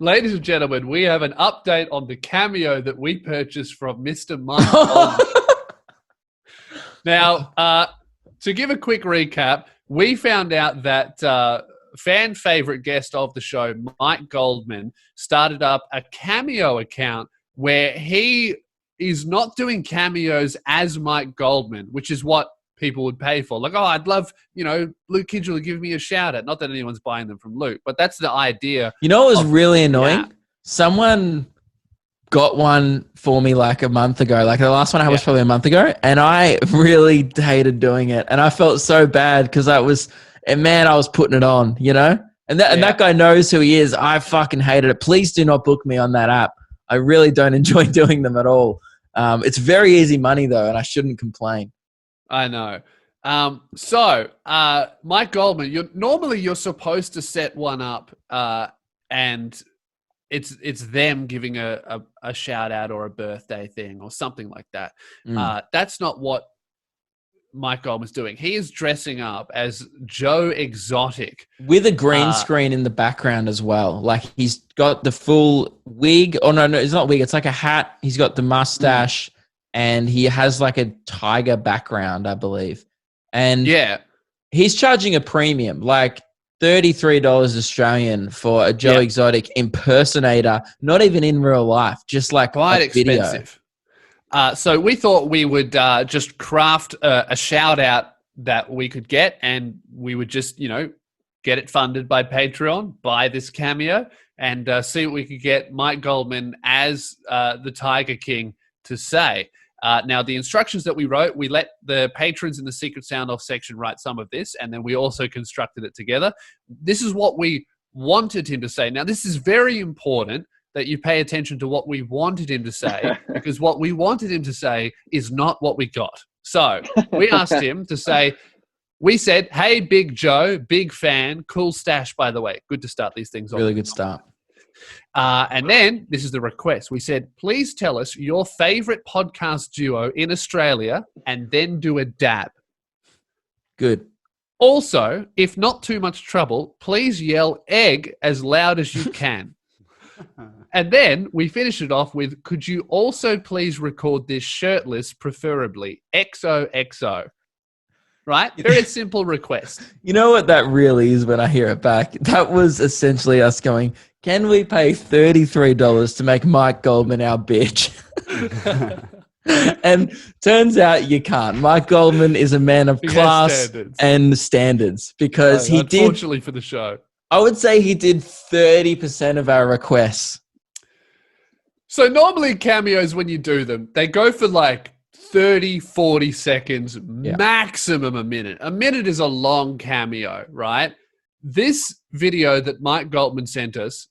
ladies and gentlemen, we have an update on the Cameo that we purchased from Mr. Mike Goldman. Now, to give a quick recap, we found out that fan favorite guest of the show, Mike Goldman, started up a Cameo account where he is not doing cameos as Mike Goldman, which is what people would pay for. Like, oh, I'd love, Luke Kidgel to give me a shout out. Not that anyone's buying them from Luke, but that's the idea. You know what was really annoying? Yeah. Someone got one for me like a month ago. Like the last one I had was probably a month ago, and I really hated doing it. And I felt so bad because I was putting it on, And that guy knows who he is. I fucking hated it. Please do not book me on that app. I really don't enjoy doing them at all. It's very easy money though, and I shouldn't complain. I know. So Mike Goldman, you're supposed to set one up, and it's them giving a shout out or a birthday thing or something like that. That's not what Mike Goldman's doing. He is dressing up as Joe Exotic with a green screen in the background as well. Like he's got the full wig. Oh no, it's not wig. It's like a hat. He's got the mustache. And he has like a tiger background, I believe. And he's charging a premium, like $33 Australian for a Joe Exotic impersonator, not even in real life, just like quite expensive. So we thought we would just craft a shout out that we could get, and we would just, get it funded by Patreon, buy this Cameo, and see what we could get Mike Goldman as the Tiger King to say. Now, the instructions that we wrote, we let the patrons in the Secret Sound Off section write some of this, and then we also constructed it together. This is what we wanted him to say. Now, this is very important that you pay attention to what we wanted him to say, because what we wanted him to say is not what we got. So we asked him to say, we said, hey, Big Joe, big fan, cool stash, by the way. Good to start these things off. Really good start. And then, this is the request. We said, please tell us your favorite podcast duo in Australia and then do a dab. Good. Also, if not too much trouble, please yell egg as loud as you can. And then we finish it off with, could you also please record this shirtless, preferably XOXO? Right? Very simple request. You know what that really is when I hear it back? That was essentially us going, can we pay $33 to make Mike Goldman our bitch? And turns out you can't. Mike Goldman is a man of class and standards because he did. Unfortunately for the show. I would say he did 30% of our requests. So normally cameos, when you do them, they go for like 30, 40 seconds, maximum a minute. A minute is a long cameo, right? This video that Mike Goldman sent us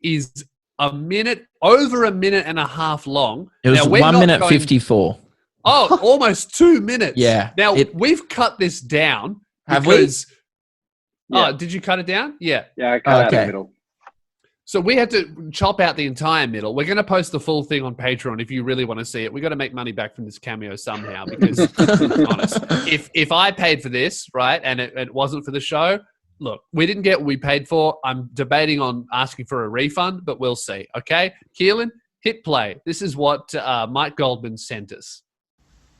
is over a minute and a half long. It was 1 minute 54. Oh, almost 2 minutes. Yeah. Now, we've cut this down. Have we? Oh, did you cut it down? Yeah. Yeah, I cut out the middle. So we had to chop out the entire middle. We're going to post the full thing on Patreon if you really want to see it. We got to make money back from this Cameo somehow because, honest, if I paid for this, right, and it wasn't for the show, look, we didn't get what we paid for. I'm debating on asking for a refund, but we'll see. Okay, Keelan, hit play. This is what Mike Goldman sent us.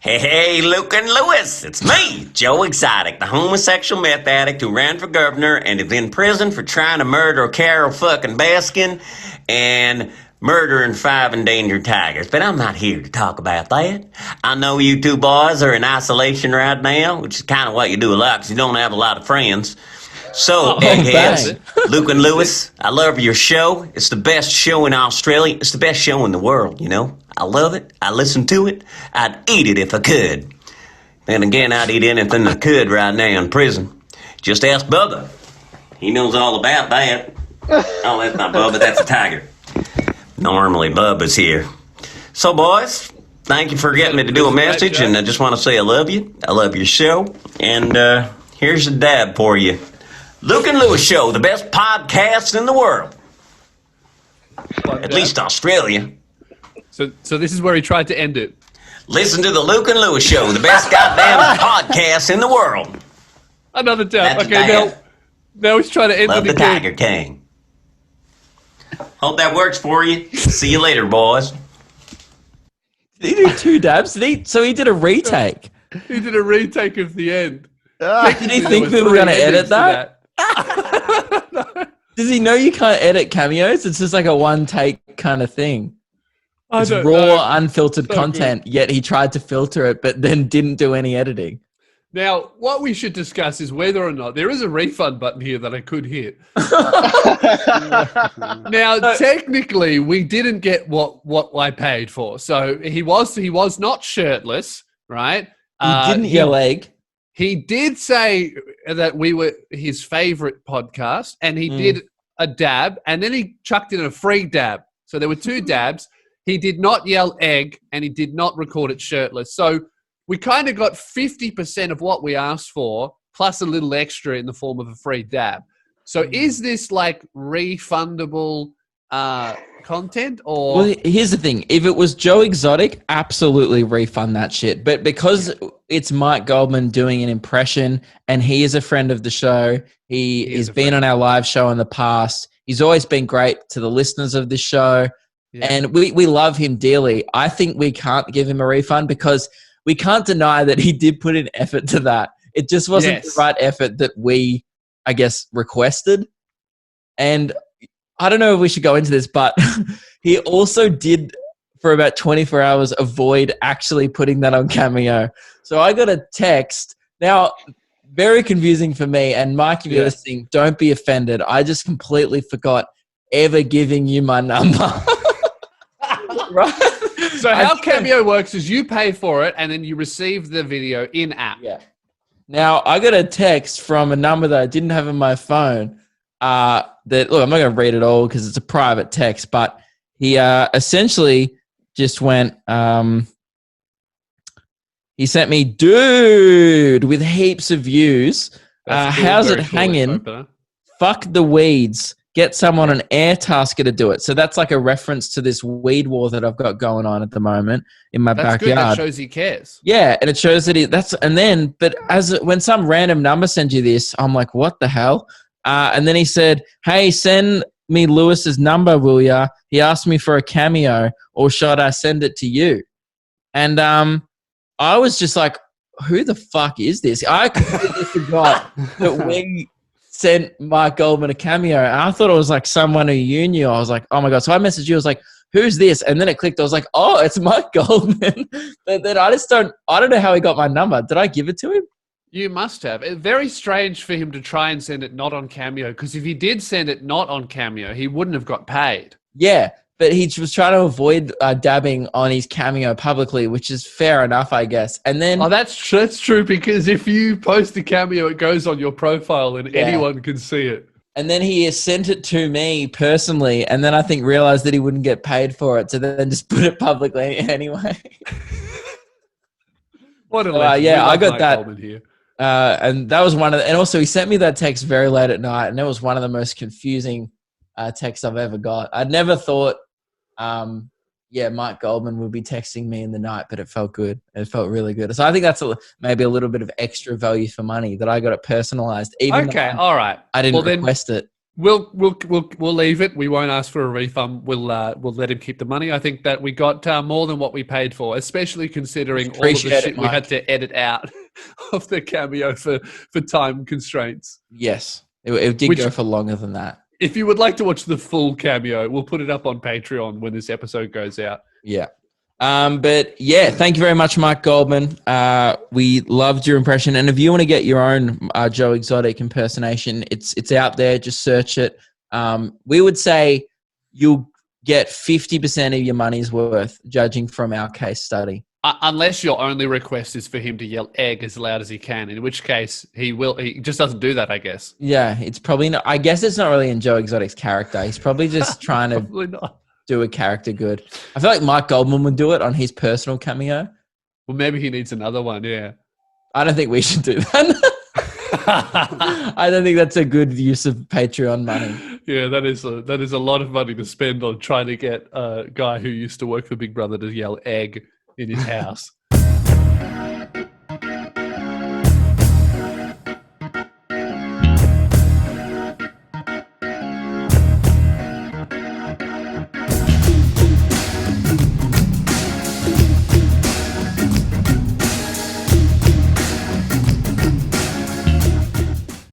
Hey, Luke and Lewis, it's me, Joe Exotic, the homosexual meth addict who ran for governor and is in prison for trying to murder Carol fucking Baskin and murdering 5 endangered tigers. But I'm not here to talk about that. I know you two boys are in isolation right now, which is kind of what you do a lot because you don't have a lot of friends. So, eggheads, Luke and Lewis, I love your show. It's the best show in Australia. It's the best show in the world, I love it. I listen to it. I'd eat it if I could. Then again, I'd eat anything I could right now in prison. Just ask Bubba. He knows all about that. Oh, that's not Bubba. That's a tiger. Normally, Bubba's here. So, boys, thank you for getting me to do a message, and I just want to say I love you. I love your show. And here's a dab for you. Luke and Lewis Show, the best podcast in the world. At least Australia. So this is where he tried to end it. Listen to the Luke and Lewis Show, the best goddamn podcast in the world. Another dab. Okay, now he's trying to end Love it the again. Tiger King. Hope that works for you. See you later, boys. Did he do 2 dabs? So he did a retake. He did a retake of the end. Did he think we were going to edit that? Does he know you can't edit cameos? It's just like a one-take kind of thing. It's raw, unfiltered content, yet he tried to filter it, but then didn't do any editing. Now, what we should discuss is whether or not there is a refund button here that I could hit. Now, technically, we didn't get what I paid for. So he was not shirtless, right? He didn't yell egg. He did say that we were his favorite podcast, and he did a dab, and then he chucked in a free dab. So there were 2 dabs. He did not yell egg, and he did not record it shirtless. So we kind of got 50% of what we asked for, plus a little extra in the form of a free dab. So is this like refundable content or? Well, here's the thing. If it was Joe Exotic, absolutely refund that shit. But because it's Mike Goldman doing an impression and he is a friend of the show, he has been on our live show in the past. He's always been great to the listeners of this show. Yeah. And we love him dearly. I think we can't give him a refund because we can't deny that he did put in effort to that. It just wasn't the right effort that we, I guess, requested. And I don't know if we should go into this, but he also did, for about 24 hours, avoid actually putting that on Cameo. So I got a text. Now, very confusing for me. And Mike, if you're listening, don't be offended. I just completely forgot ever giving you my number. Right? So how Cameo works is you pay for it and then you receive the video in-app. Yeah. Now, I got a text from a number that I didn't have in my phone that, look, I'm not going to read it all because it's a private text, but he essentially just went, he sent me, dude, with heaps of views. How's it hanging? Fuck the weeds. Get someone an air tasker to do it. So that's like a reference to this weed war that I've got going on at the moment in my backyard. Good. That shows he cares. Yeah, and it shows that but when some random number sends you this, I'm like, what the hell? And then he said, hey, send me Lewis's number, will ya? He asked me for a Cameo, or should I send it to you? And I was just like, who the fuck is this? I completely forgot that we sent Mike Goldman a Cameo, and I thought it was like someone who you knew. I was like, oh my God. So I messaged you. I was like, who's this? And then it clicked. I was like, oh, it's Mike Goldman. But then I don't know how he got my number. Did I give it to him? You must have. It's very strange for him to try and send it not on Cameo, because if he did send it not on Cameo, he wouldn't have got paid. Yeah, but he was trying to avoid dabbing on his Cameo publicly, which is fair enough, I guess. And then, that's true, because if you post a Cameo, it goes on your profile and anyone can see it. And then he sent it to me personally, and then I think realized that he wouldn't get paid for it, so then just put it publicly anyway. What a legend. I got Mike that. Goldman here. And that was and also he sent me that text very late at night, and it was one of the most confusing texts I've ever got. I'd never thought, Mike Goldman would be texting me in the night, but it felt good. It felt really good. So I think that's maybe a little bit of extra value for money that I got it personalized. All right. I didn't request it. We'll leave it. We won't ask for a refund. We'll let him keep the money. I think that we got more than what we paid for, especially considering all of the shit we had to edit out of the Cameo for time constraints. Yes, it did go for longer than that. If you would like to watch the full Cameo, we'll put it up on Patreon when this episode goes out. Yeah. Thank you very much, Mike Goldman. We loved your impression. And if you want to get your own Joe Exotic impersonation, it's out there. Just search it. We would say you'll get 50% of your money's worth, judging from our case study. Unless your only request is for him to yell egg as loud as he can, in which case he just doesn't do that, I guess. Yeah, it's probably not. I guess it's not really in Joe Exotic's character. He's probably just trying to do a character good. I feel like Mike Goldman would do it on his personal Cameo. Well, maybe he needs another one, yeah. I don't think we should do that. I don't think that's a good use of Patreon money. Yeah, that is a lot of money to spend on trying to get a guy who used to work for Big Brother to yell egg in his house.